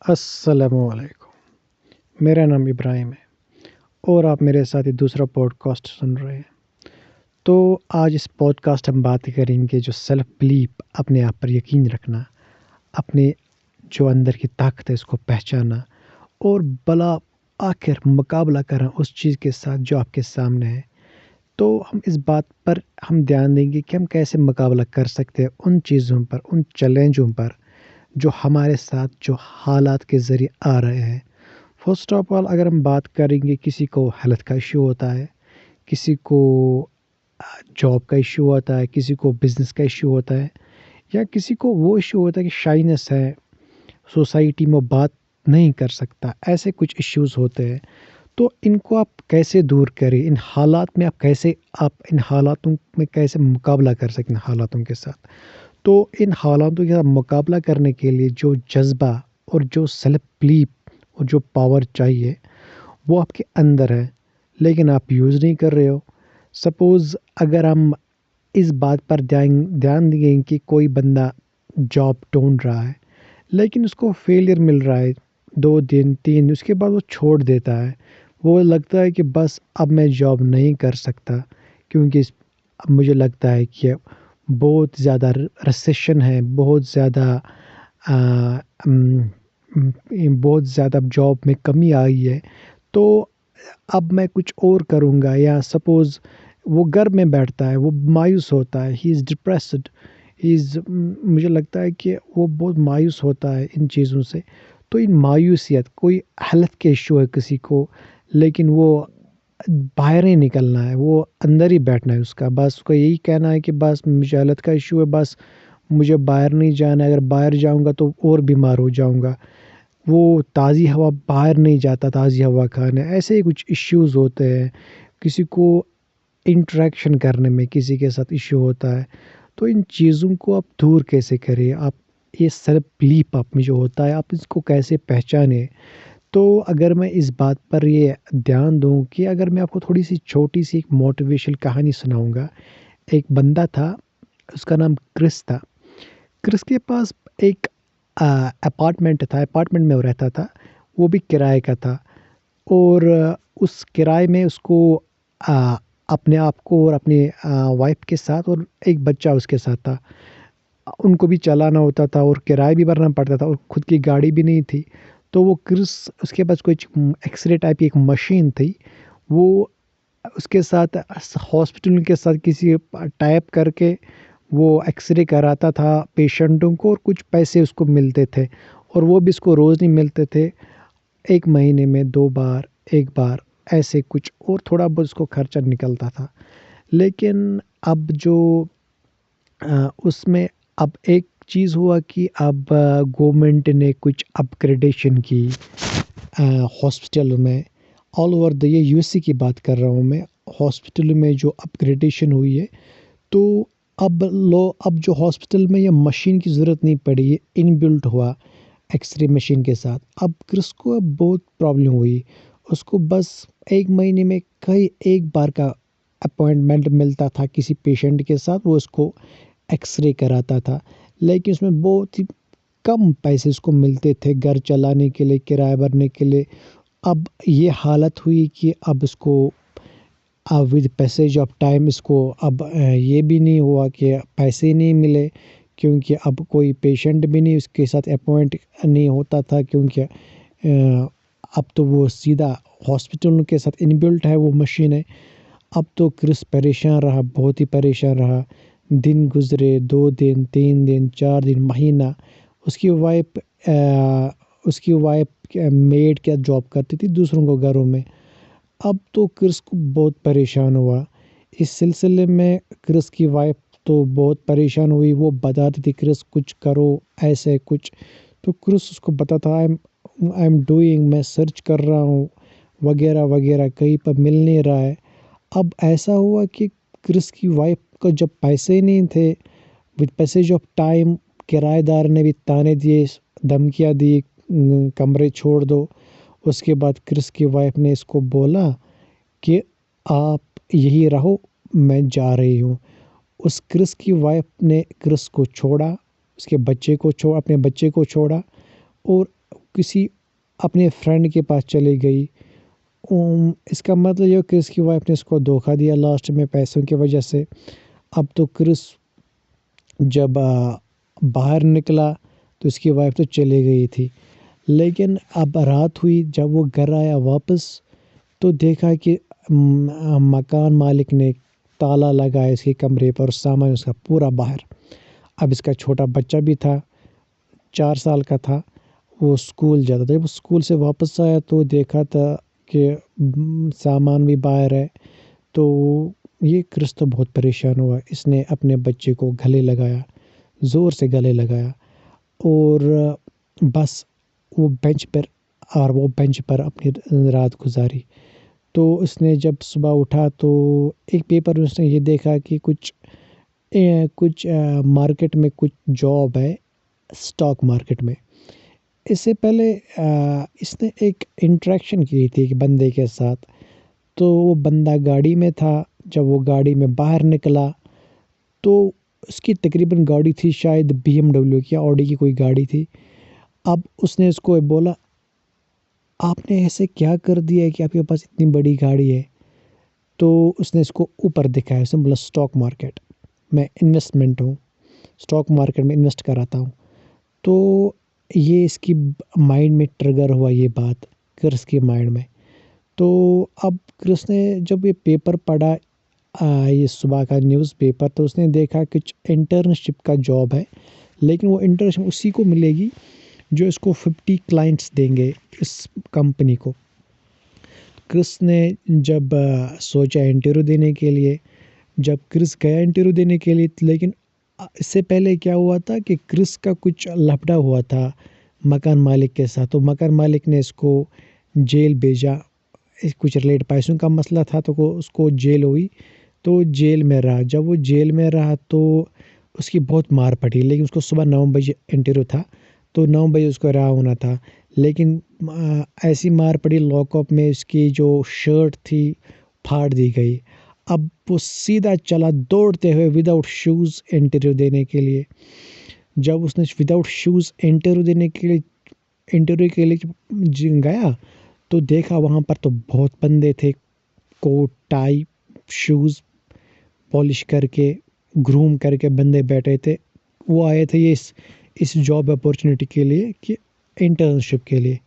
السلام علیکم، میرا نام ابراہیم ہے اور آپ میرے ساتھ ایک دوسرا پوڈ کاسٹ سن رہے ہیں۔ تو آج اس پوڈ کاسٹ ہم بات کریں گے جو سیلف بلیف، اپنے آپ پر یقین رکھنا، اپنے جو اندر کی طاقت ہے اس کو پہچانا اور بلا آخر مقابلہ کرنا اس چیز کے ساتھ جو آپ کے سامنے ہے۔ تو ہم اس بات پر ہم دھیان دیں گے کہ ہم کیسے مقابلہ کر سکتے ہیں ان چیزوں پر، ان چیلنجوں پر جو ہمارے ساتھ جو حالات کے ذریعے آ رہے ہیں۔ فرسٹ آف آل اگر ہم بات کریں گے، کسی کو ہیلتھ کا ایشو ہوتا ہے، کسی کو جاب کا ایشو ہوتا ہے، کسی کو بزنس کا ایشو ہوتا ہے، یا کسی کو وہ ایشو ہوتا ہے کہ شائنس ہے، سوسائٹی میں بات نہیں کر سکتا، ایسے کچھ ایشوز ہوتے ہیں۔ تو ان کو آپ کیسے دور کریں، ان حالات میں آپ ان حالاتوں میں کیسے مقابلہ کر سکیں حالاتوں کے ساتھ۔ تو ان حالاتوں کے ساتھ مقابلہ کرنے کے لیے جو جذبہ اور جو سیلف بلیف اور جو پاور چاہیے وہ آپ کے اندر ہے، لیکن آپ یوز نہیں کر رہے ہو۔ سپوز اگر ہم اس بات پر دھیان دیں کہ کوئی بندہ جاب ڈھونڈ رہا ہے لیکن اس کو فیلئر مل رہا ہے 2 دن 3 دن، اس کے بعد وہ چھوڑ دیتا ہے۔ وہ لگتا ہے کہ بس اب میں جاب نہیں کر سکتا کیونکہ اب مجھے لگتا ہے کہ بہت زیادہ ریسیشن ہے، بہت زیادہ جاب میں کمی آئی ہے، تو اب میں کچھ اور کروں گا۔ یا سپوز وہ گھر میں بیٹھتا ہے، وہ مایوس ہوتا ہے، ہی از ڈپریسڈ، مجھے لگتا ہے کہ وہ بہت مایوس ہوتا ہے ان چیزوں سے۔ تو ان مایوسیت، کوئی ہیلتھ کے ایشو ہے کسی کو لیکن وہ باہر نہیں نکلنا ہے، وہ اندر ہی بیٹھنا ہے، بس اس کا یہی کہنا ہے کہ بس مجھے ہیلتھ کا ایشو ہے، بس مجھے باہر نہیں جانا ہے، اگر باہر جاؤں گا تو اور بیمار ہو جاؤں گا۔ وہ تازی ہوا باہر نہیں جاتا، تازی ہوا کھانے، ایسے ہی کچھ ایشوز ہوتے ہیں۔ کسی کو انٹریکشن کرنے میں کسی کے ساتھ ایشو ہوتا ہے۔ تو ان چیزوں کو آپ دور کیسے کریں، آپ یہ سیلف بلیف آپ میں جو ہوتا ہے آپ اس کو کیسے پہچانیں۔ تو اگر میں اس بات پر یہ دھیان دوں کہ اگر میں آپ کو تھوڑی سی چھوٹی سی ایک موٹیویشنل کہانی سناؤں گا۔ ایک بندہ تھا، اس کا نام کرس تھا۔ کرس کے پاس ایک اپارٹمنٹ تھا، اپارٹمنٹ میں وہ رہتا تھا، وہ بھی کرائے کا تھا، اور اس کرائے میں اس کو اپنے آپ کو اور اپنی وائف کے ساتھ اور ایک بچہ اس کے ساتھ تھا، ان کو بھی چلانا ہوتا تھا اور کرایہ بھی بھرنا پڑتا تھا، اور خود کی گاڑی بھی نہیں تھی۔ تو وہ کرس، اس کے پاس کچھ ایکس رے ٹائپ کی ایک مشین تھی، وہ اس کے ساتھ ہاسپٹل کے ساتھ کسی ٹائپ کر کے وہ ایکس رے کراتا تھا پیشنٹوں کو، اور کچھ پیسے اس کو ملتے تھے، اور وہ بھی اس کو روز نہیں ملتے تھے، 1 مہینے میں 2 بار 1 بار ایسے کچھ، اور تھوڑا بہت اس کو خرچہ نکلتا تھا۔ لیکن اب جو اس میں اب ایک چیز ہوا کہ اب گورنمنٹ نے کچھ اپگریڈیشن کی ہاسپٹل میں، آل اوور یہ یو ایس سی کی بات کر رہا ہوں میں، ہاسپٹل میں جو اپگریڈیشن ہوئی ہے، تو اب جو ہاسپٹل میں یہ مشین کی ضرورت نہیں پڑی، یہ ان بلٹ ہوا ایکس رے مشین کے ساتھ۔ اب کرس کو اب بہت پرابلم ہوئی، اس کو بس 1 مہینے میں ایک بار کا اپوائنٹمنٹ ملتا تھا کسی پیشنٹ کے ساتھ، وہ اس کو ایکس رے کراتا تھا، لیکن اس میں بہت ہی کم پیسے اس کو ملتے تھے گھر چلانے کے لیے، کرایہ بھرنے کے لیے۔ اب یہ حالت ہوئی کہ اب اس کو ود پیسیج آف ٹائم اس کو اب یہ بھی نہیں ہوا کہ پیسے نہیں ملے، کیونکہ اب کوئی پیشنٹ بھی نہیں اس کے ساتھ اپوائنٹ نہیں ہوتا تھا، کیونکہ اب تو وہ سیدھا ہاسپٹل کے ساتھ ان بلٹ ہے وہ مشین ہے۔ اب تو کرس پریشان رہا، بہت ہی پریشان رہا، دن گزرے، 2 دن 3 دن 4 دن، مہینہ۔ اس کی وائف میڈ کیا جاب کرتی تھی دوسروں کو گھروں میں۔ اب تو کرس کو بہت پریشان ہوا، اس سلسلے میں کرس کی وائف تو بہت پریشان ہوئی، وہ بتاتی تھی کرس کچھ کرو ایسے کچھ، تو کرس اس کو بتاتا آئی ایم ڈوئنگ، میں سرچ کر رہا ہوں وغیرہ وغیرہ، کہیں پر مل نہیں رہا ہے۔ اب ایسا ہوا کہ کرس کی وائف کو جب پیسے نہیں تھے، ود پیسیج آف ٹائم کرایہ دار نے بھی تانے دیے، دھمکیاں دی، کمرے چھوڑ دو۔ اس کے بعد کرس کی وائف نے اس کو بولا کہ آپ یہی رہو، میں جا رہی ہوں۔ اس کرس کی وائف نے کرس کو چھوڑا، اس کے بچے کو اپنے بچے کو چھوڑا، اور کسی اپنے فرینڈ کے پاس چلی گئی. اس کا مطلب یہ کہ اس کی وائف نے اس کو دھوکہ دیا لاسٹ میں پیسوں کی وجہ سے. اب تو کرس جب باہر نکلا تو اس کی وائف تو چلی گئی تھی. لیکن اب رات ہوئی، جب وہ گھر آیا واپس تو دیکھا کہ مکان مالک نے تالا لگایا اس کے کمرے پر، سامان اس کا پورا باہر. اب اس کا چھوٹا بچہ بھی تھا، 4 سال کا تھا، وہ اسکول جاتا تھا. جب اسکول سے واپس آیا تو دیکھا تھا کہ سامان بھی باہر ہے. تو یہ کرس تو بہت پریشان ہوا. اس نے اپنے بچے کو گلے لگایا، زور سے گلے لگایا، اور بس وہ بینچ پر اپنی رات گزاری. تو اس نے جب صبح اٹھا تو ایک پیپر میں اس نے یہ دیکھا کہ کچھ مارکیٹ میں کچھ جاب ہے اسٹاک مارکیٹ میں. اس سے پہلے اس نے ایک انٹریکشن کی تھی ایک بندے کے ساتھ. تو وہ بندہ گاڑی میں تھا. جب وہ گاڑی میں باہر نکلا تو اس کی تقریباً گاڑی تھی شاید BMW کی یا آڈی کی کوئی گاڑی تھی. اب اس نے اس کو بولا آپ نے ایسے کیا کر دیا ہے کہ آپ کے پاس اتنی بڑی گاڑی ہے. تو اس نے اس کو اوپر دکھایا. اس نے بولا اسٹاک مارکیٹ میں انویسٹمنٹ ہوں، اسٹاک مارکیٹ میں انویسٹ کراتا ہوں. تو یہ اس کی مائنڈ میں ٹرگر ہوا یہ بات کرس کے مائنڈ میں. تو اب کرس نے جب یہ پیپر پڑھا یہ صبح کا نیوز پیپر تو اس نے دیکھا کچھ انٹرنشپ کا جاب ہے، لیکن وہ انٹرنشپ اسی کو ملے گی جو اس کو 50 کلائنٹس دیں گے اس کمپنی کو. کرس نے جب سوچا انٹرویو دینے کے لیے، جب کرس گیا انٹرویو دینے کے لیے، لیکن اس سے پہلے کیا ہوا تھا کہ کرس کا کچھ لفڑا ہوا تھا مکان مالک کے ساتھ. تو مکان مالک نے اس کو جیل بھیجا. کچھ ریلیٹ پیسوں کا مسئلہ تھا تو اس کو جیل ہوئی تو جیل میں رہا. جب وہ جیل میں رہا تو اس کی بہت مار پڑی، لیکن اس کو صبح 9 بجے انٹرویو تھا تو 9 بجے اس کو رہا ہونا تھا. لیکن ایسی مار پڑی لاک اپ میں، اس کی جو شرٹ تھی پھاڑ دی گئی. اب وہ سیدھا چلا دوڑتے ہوئے وداؤٹ شوز انٹرویو دینے کے لیے. جب اس نے وداؤٹ شوز انٹرویو کے لیے گیا تو دیکھا وہاں پر تو بہت بندے تھے، کوٹ ٹائی شوز پالش کر کے گروم کر کے بندے بیٹھے تھے. وہ آئے تھے یہ اس جاب اپورچونیٹی کے لیے کہ انٹرنشپ کے لیے.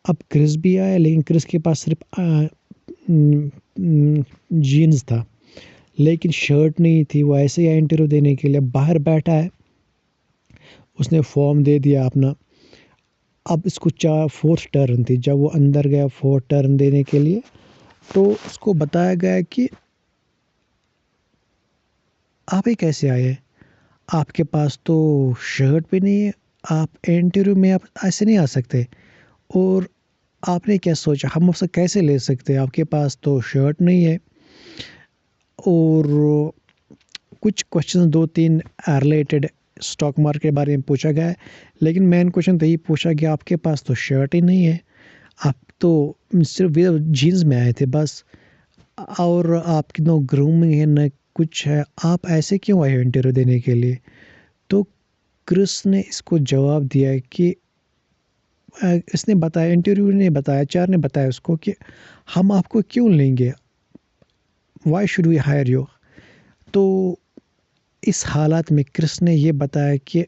اب کرس بھی آیا، لیکن کرس کے پاس صرف جینز تھا لیکن شرٹ نہیں تھی. وہ ایسے ہی انٹرویو دینے کے لیے باہر بیٹھا ہے. اس نے فارم دے دیا اپنا. اب اس کو 4th ٹرن تھی. جب وہ اندر گیا 4th ٹرن دینے کے لیے تو اس کو بتایا گیا کہ آپ ہی کیسے آئے، آپ کے پاس تو شرٹ بھی نہیں ہے، آپ انٹرویو میں آپ ایسے نہیں آ سکتے. اور آپ نے کیا سوچا ہم اس سے کیسے لے سکتے، آپ کے پاس تو شرٹ نہیں ہے. اور کچھ کوشچن 2-3 ریلیٹڈ اسٹاک مارکیٹ کے بارے میں پوچھا گیا ہے، لیکن مین کوشچن تو یہی پوچھا کہ آپ کے پاس تو شرٹ ہی نہیں ہے، آپ تو صرف جینز میں آئے تھے بس، اور آپ کی نو گرومنگ ہے نہ کچھ ہے، آپ ایسے کیوں آئے انٹرویو دینے کے لیے. تو کرس نے اس کو جواب دیا کہ اس نے بتایا، انٹرویو نے بتایا، HR نے بتایا اس کو کہ ہم آپ کو کیوں لیں گے، why should we hire you. تو اس حالات میں کرس نے یہ بتایا کہ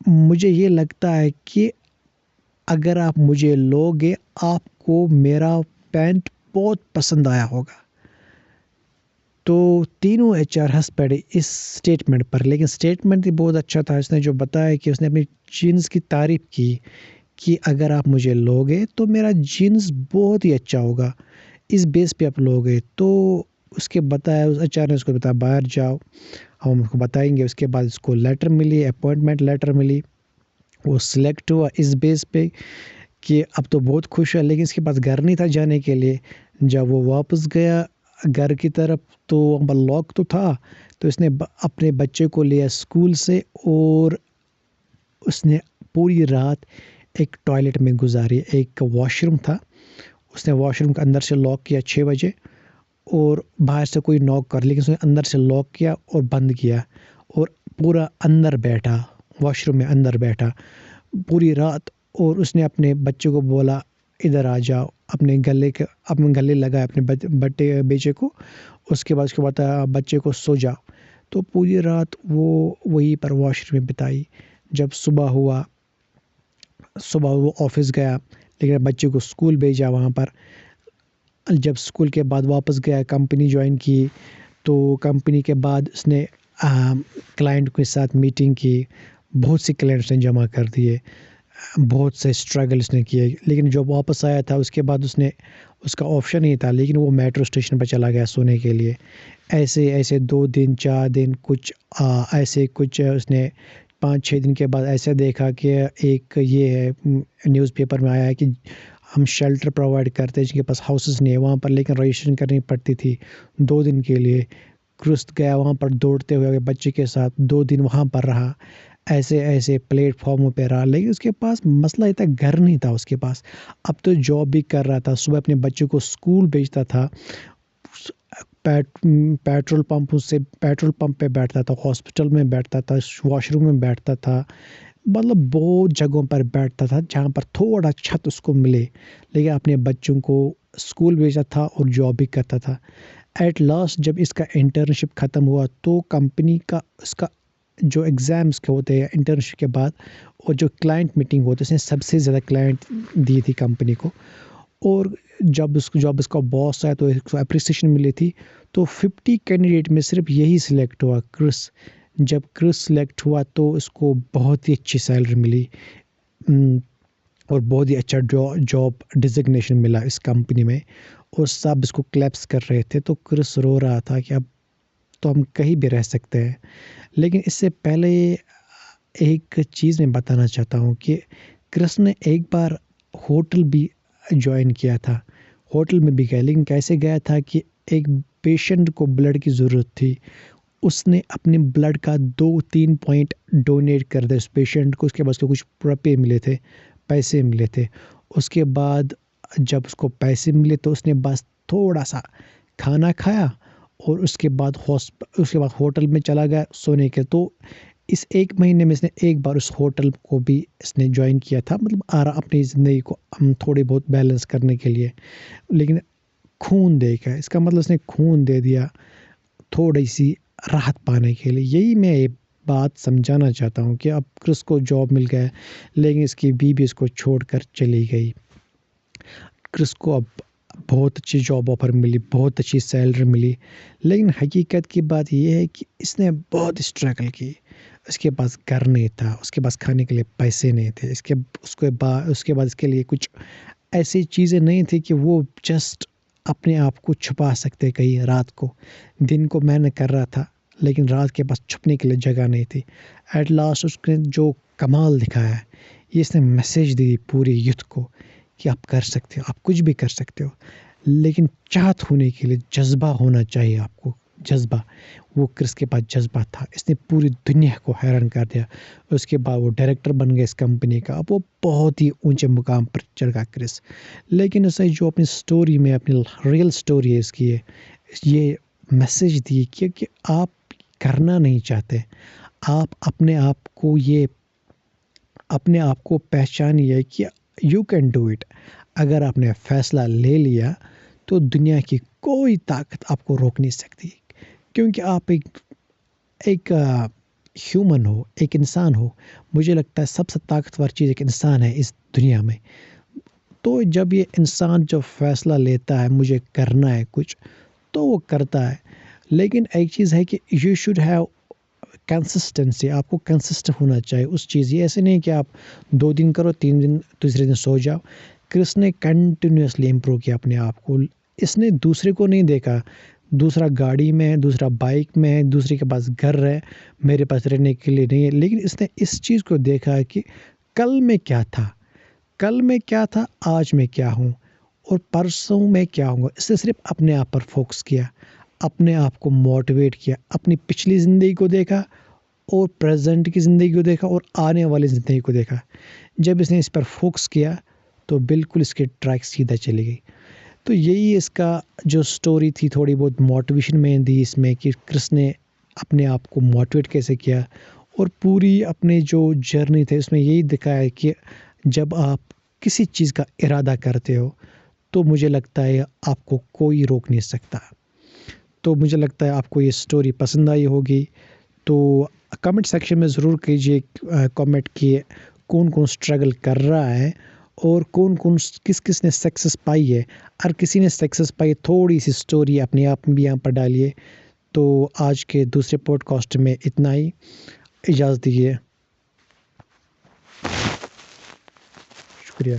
مجھے یہ لگتا ہے کہ اگر آپ مجھے لوگے آپ کو میرا پینٹ بہت پسند آیا ہوگا. تو تینوں HR ہنس پڑے اس سٹیٹمنٹ پر، لیکن سٹیٹمنٹ بھی بہت اچھا تھا. اس نے جو بتایا کہ اس نے اپنی جینز کی تعریف کی کہ اگر آپ مجھے لوگے تو میرا جینز بہت ہی اچھا ہوگا، اس بیس پہ آپ لوگے. تو اس کے بتایا HR نے اس کو بتایا باہر جاؤ، ہم اس کو بتائیں گے. اس کے بعد اس کو لیٹر ملی، اپوائنٹمنٹ لیٹر ملی. وہ سلیکٹ ہوا اس بیس پہ کہ اب تو بہت خوش ہے، لیکن اس کے پاس گھر نہیں تھا جانے کے لیے. جب وہ واپس گیا گھر کی طرف تو لاک تو تھا، تو اس نے اپنے بچے کو لیا اسکول سے اور اس نے پوری رات ایک ٹوائلٹ میں گزاری. ایک واش روم تھا، اس نے واش روم کے اندر سے لاک کیا 6 بجے اور باہر سے کوئی ناک کر، لیکن اس نے اندر سے لاک کیا اور بند کیا اور پورا اندر بیٹھا واش روم میں اندر بیٹھا پوری رات، اور اس نے اپنے بچے کو بولا ادھر آ جاؤ، اپنے گلے لگائے اپنے بیچے کو، اس کے بعد بچے کو سو جاؤ. تو پوری رات وہ وہیں پر واش روم میں بتائی. جب صبح وہ آفس گیا، لیکن بچے کو اسکول بھیجا وہاں پر. جب اسکول کے بعد واپس گیا، کمپنی جوائن کی، تو کمپنی کے بعد اس نے کلائنٹ کے ساتھ میٹنگ کی، بہت سی کلائنٹس نے جمع کر دیے، بہت سے اسٹرگل اس نے کیے. لیکن جب واپس آیا تھا اس کے بعد اس کا آپشن ہی تھا، لیکن وہ میٹرو اسٹیشن پہ چلا گیا سونے کے لیے. ایسے 2 دن 4 دن کچھ اس نے 5-6 دن کے بعد ایسا دیکھا کہ ایک یہ ہے نیوز پیپر میں آیا ہے کہ ہم شیلٹر پرووائڈ کرتے ہیں جن کے پاس ہاؤسز نہیں ہے وہاں پر، لیکن رجسٹریشن کرنی پڑتی تھی 2 دن کے لیے. کرس گیا وہاں پر دوڑتے ہوئے بچے کے ساتھ، 2 دن وہاں پر رہا، ایسے پلیٹ فارموں پہ رہا. لیکن اس کے پاس مسئلہ یہ تھا، گھر نہیں تھا اس کے پاس. اب تو جاب بھی کر رہا تھا، صبح اپنے بچے کو اسکول بھیجتا تھا، پیٹرول پمپ پہ بیٹھتا تھا، ہاسپٹل میں بیٹھتا تھا، واش روم میں بیٹھتا تھا، مطلب بہت جگہوں پر بیٹھتا تھا جہاں پر تھوڑا چھت اس کو ملے. لیکن اپنے بچوں کو اسکول بھیجا تھا اور جاب بھی کرتا تھا. ایٹ لاسٹ جب اس کا انٹرنشپ ختم ہوا تو کمپنی کا اس کا جو ایگزامس کے ہوتے ہیں انٹرنشپ کے بعد، اور جو کلائنٹ میٹنگ ہوتی ہے، اس نے سب سے زیادہ کلائنٹ دی تھی کمپنی کو. اور جب اس کا باس آیا تو اس کو اپریسیشن ملی تھی. تو 50 کینڈیڈیٹ میں صرف یہی سلیکٹ ہوا، کرس. جب کرس سلیکٹ ہوا تو اس کو بہت ہی اچھی سیلری ملی اور بہت ہی اچھا جاب ڈیزگنیشن ملا اس کمپنی میں، اور سب اس کو کلیپس کر رہے تھے. تو کرس رو رہا تھا کہ اب تو ہم کہیں بھی رہ سکتے ہیں. لیکن اس سے پہلے ایک چیز میں بتانا چاہتا ہوں کہ کرس نے ایک بار ہوٹل بھی جوائن کیا تھا، ہوٹل میں بھی گیا. لیکن کیسے گیا تھا کہ ایک پیشنٹ کو بلڈ کی ضرورت تھی، اس نے اپنے بلڈ کا 2-3 پوائنٹ ڈونیٹ کر دیا اس پیشنٹ کو. اس کے بعد اس کو کچھ پیسے ملے تھے. اس کے بعد جب اس کو پیسے ملے تو اس نے بس تھوڑا سا کھانا کھایا، اور اس کے بعد ہوٹل میں چلا گیا سونے کے. تو اس 1 مہینے میں اس نے ایک بار اس ہوٹل کو بھی اس نے جوائن کیا تھا، مطلب اپنی زندگی کو تھوڑی بہت بیلنس کرنے کے لیے. لیکن خون دے کے، اس کا مطلب اس نے خون دے دیا تھوڑی سی راحت پانے کے لیے. یہی میں یہ بات سمجھانا چاہتا ہوں کہ اب کرس کو جاب مل گیا، لیکن اس کی بیوی اس کو چھوڑ کر چلی گئی. کرس کو اب بہت اچھی جاب آفر ملی، بہت اچھی سیلری ملی، لیکن حقیقت کی بات یہ ہے کہ اس نے بہت اسٹرگل کی. اس کے پاس گھر نہیں تھا، اس کے پاس کھانے کے لیے پیسے نہیں تھے، اس کے بعد اس کے لیے کچھ ایسی چیزیں نہیں تھی کہ وہ جسٹ اپنے آپ کو چھپا سکتے کہیں رات کو. دن کو محنت کر رہا تھا، لیکن رات کے پاس چھپنے کے لیے جگہ نہیں تھی. ایٹ لاسٹ اس نے جو کمال دکھایا ہے، یہ اس نے میسیج دی پوری یوتھ کو کہ آپ کر سکتے ہو، آپ کچھ بھی کر سکتے ہو. لیکن چاہت ہونے کے لیے جذبہ ہونا چاہیے آپ کو، جذبہ. وہ کرس کے پاس جذبہ تھا، اس نے پوری دنیا کو حیران کر دیا. اس کے بعد وہ ڈائریکٹر بن گیا اس کمپنی کا. اب وہ بہت ہی اونچے مقام پر چڑھ گیا کرس. لیکن اس نے جو اپنی سٹوری میں، اپنی ریئل سٹوری ہے اس کی، یہ میسیج دی کہ آپ کرنا نہیں چاہتے، آپ اپنے آپ کو پہچانیے کہ یو کین ڈو اٹ. اگر آپ نے فیصلہ لے لیا تو دنیا کی کوئی طاقت آپ کو روک نہیں سکتی، کیونکہ آپ ایک ہیومن ہو، ایک انسان ہو. مجھے لگتا ہے سب سے طاقتور چیز ایک انسان ہے اس دنیا میں. تو جب یہ انسان جو فیصلہ لیتا ہے مجھے کرنا ہے کچھ، تو وہ کرتا ہے. لیکن ایک چیز ہے کہ یو شوڈ ہیو کنسسٹنسی، آپ کو کنسسٹنٹ ہونا چاہیے اس چیز. یہ ایسے نہیں کہ آپ 2 دن کرو، 3 دن دوسرے دن سو جاؤ. کرس نے کنٹینیوسلی امپروو کیا اپنے آپ کو. اس نے دوسرے کو نہیں دیکھا، دوسرا گاڑی میں ہے، دوسرا بائک میں ہے، دوسرے کے پاس گھر ہے، میرے پاس رہنے کے لیے نہیں ہے. لیکن اس نے اس چیز کو دیکھا کہ کل میں کیا تھا، آج میں کیا ہوں، اور پرسوں میں کیا ہوں گا. اس نے صرف اپنے آپ پر فوکس کیا، اپنے آپ کو موٹیویٹ کیا، اپنی پچھلی زندگی کو دیکھا، اور پریزنٹ کی زندگی کو دیکھا، اور آنے والی زندگی کو دیکھا. جب اس نے اس پر فوکس کیا تو بالکل اس کی ٹریک سیدھا چلی گئی. تو یہی اس کا جو سٹوری تھی، تھوڑی بہت موٹیویشن میں دی اس میں کہ کرس نے اپنے آپ کو موٹیویٹ کیسے کیا، اور پوری اپنے جو جرنی تھے اس میں یہی دکھایا ہے کہ جب آپ کسی چیز کا ارادہ کرتے ہو تو مجھے لگتا ہے آپ کو کوئی روک نہیں سکتا. تو مجھے لگتا ہے آپ کو یہ سٹوری پسند آئی ہوگی. تو کمنٹ سیکشن میں ضرور کیجیے کمنٹ کہ کون کون سٹرگل کر رہا ہے اور کون کون کس کس نے سکسیس پائی ہے. اگر کسی نے سکسیس پائی تھوڑی سی سٹوری اپنے آپ بھی یہاں پر ڈالیے. تو آج کے دوسرے پوڈ کاسٹ میں اتنا ہی. اجازت دیجیے. شکریہ.